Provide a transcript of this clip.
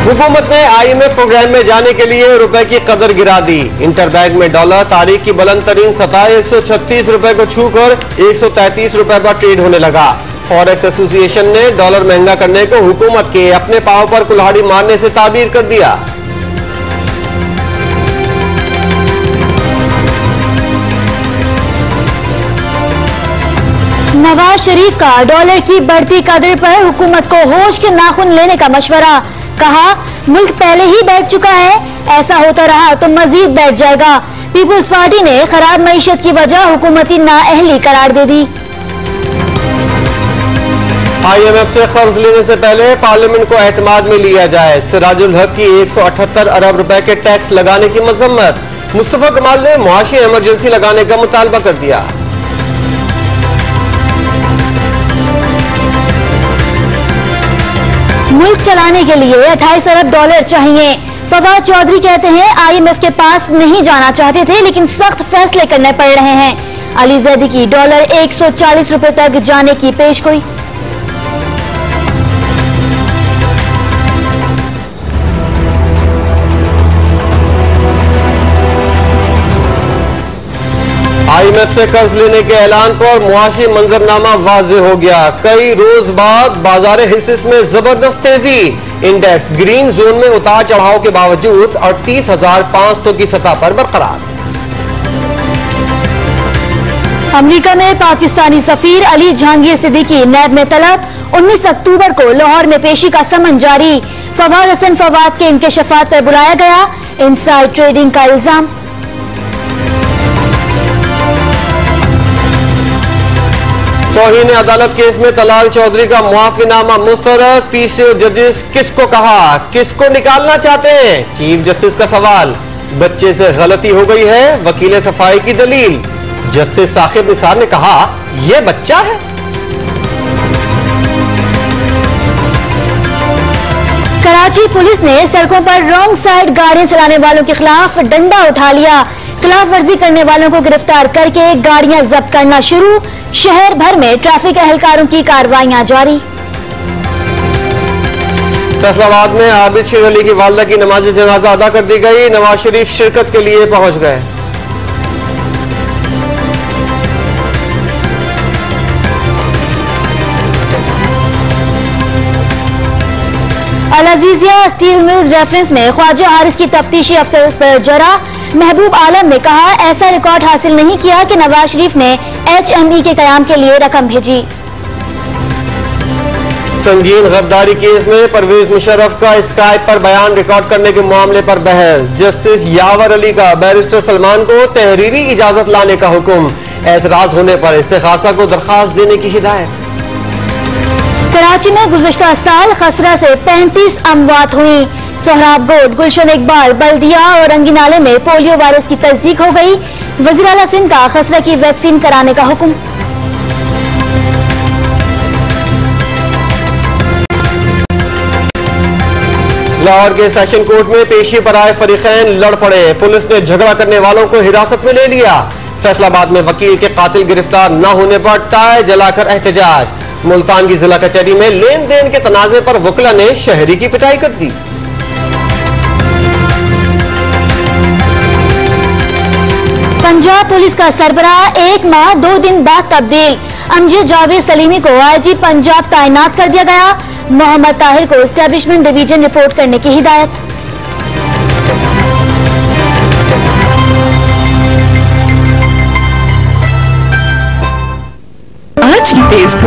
हुकूमत ने IMF programme में जाने के लिए रुपए की कदर गिरा दी। इंटरबैंक में डॉलर तारीख की बुलंद तरीन सतह 136 रुपए को छूकर 133 रुपए पर ट्रेड होने लगा। फॉरेक्स एसोसिएशन ने डॉलर महंगा करने को हुकूमत के अपने पांव पर कुल्हाड़ी मारने से ताबीर कर दिया। नवाज शरीफ का डॉलर की बढ़ती कदर पर हुकूमत को होश के नाखून लेने का मशवरा। कहा, मुल्क पहले ही बैठ चुका है, ऐसा होता रहा तो मजीद बैठ जाएगा। पीपुल्स पार्टी ने खराब मईशत की वजह हुकूमती नाअहली करार दे दी। IMF से कर्ज लेने से पहले पार्लियामेंट को एतमाद में लिया जाए। सिराजुल हक की 178 अरब रुपए के टैक्स लगाने की मजम्मत। मुस्तफा कमाल ने मुआशी इमरजेंसी लगाने का मुतालबा कर दिया। मुल्क चलाने के लिए 28 अरब डॉलर चाहिए। फवाद चौधरी कहते हैं IMF के पास नहीं जाना चाहते थे, लेकिन सख्त फैसले करने पड़ रहे हैं। अली जैदी की डॉलर 140 रुपए तक जाने की पेशगोई। IMF से कर्ज लेने के ऐलान पर मुआशी मंजरनामा वाज़ेह हो गया। कई रोज बाद बाजार हिस्स में जबरदस्त तेजी। इंडेक्स ग्रीन जोन में उतार चढ़ाव के बावजूद 38,500 की सतह पर बरकरार। अमेरिका में पाकिस्तानी सफीर अली जहांगीर सिद्दीकी नैब में तलब। 19 अक्टूबर को लाहौर में पेशी का समन जारी। फवाद हसन फवाद के इंकशाफात पर बुलाया गया। इनसाइड ट्रेडिंग का इल्जाम। तौहीन अदालत केस में तलाल चौधरी का मुआफीनामा मुस्तरद। PCO जजेस किसको कहा, किसको निकालना चाहते हैं? चीफ जस्टिस का सवाल। बच्चे से गलती हो गई है, वकील सफाई की दलील। जस्टिस साकिब निसार ने कहा, यह बच्चा है। कराची पुलिस ने सड़कों पर रॉन्ग साइड गाड़ियां चलाने वालों के खिलाफ डंडा उठा लिया। खिलाफ वर्जी करने वालों को गिरफ्तार करके गाड़ियां जब्त करना शुरू। शहर भर में ट्रैफिक एहलकारों की कार्रवाइयां जारी। फैसलाबाद में आबिद शेर अली की वालदा की नमाज जनाजा अदा कर दी गई। नवाज शरीफ शिरकत के लिए पहुंच गए। अल अजीजिया स्टील मिल्स रेफरेंस में ख्वाजा हारिस की तफ्तीशी अफसर पर जरा। महबूब आलम ने कहा, ऐसा रिकॉर्ड हासिल नहीं किया कि नवाज शरीफ ने HME के कयाम के लिए रकम भेजी। संगीन गद्दारी केस में परवेज मुशर्रफ का स्काइप पर बयान रिकॉर्ड करने के मामले पर बहस। जस्टिस यावर अली का बैरिस्टर सलमान को तहरीरी इजाजत लाने का हुक्म। एतराज होने पर इस्तिगासा को दरखास्त देने की हिदायत। कराची में गुज़श्ता साल खसरा से 35 अमवात हुई। सोहराब गोड, गुलशन इकबाल, बल्दिया और रंगीनाले में पोलियो वायरस की तस्दीक हो गई। वज़ीर आला सिंध का खसरा की वैक्सीन कराने का हुक्म। लाहौर के सेशन कोर्ट में पेशी पर आए फरीकैन लड़ पड़े। पुलिस ने झगड़ा करने वालों को हिरासत में ले लिया। फैसलाबाद में वकील के कातिल गिरफ्तार न होने पर टाई जलाकर एहतजाज। मुल्तान की जिला कचहरी में लेन देन के तनाजे पर वकीला ने शहरी की पिटाई कर दी। पंजाब पुलिस का सरबराह 1 माह 2 दिन बाद तब्दील। अमजद जावेद सलीमी को IG पंजाब तैनात कर दिया गया। मोहम्मद ताहिर को एस्टेब्लिशमेंट डिवीजन रिपोर्ट करने की हिदायत। आज की तेज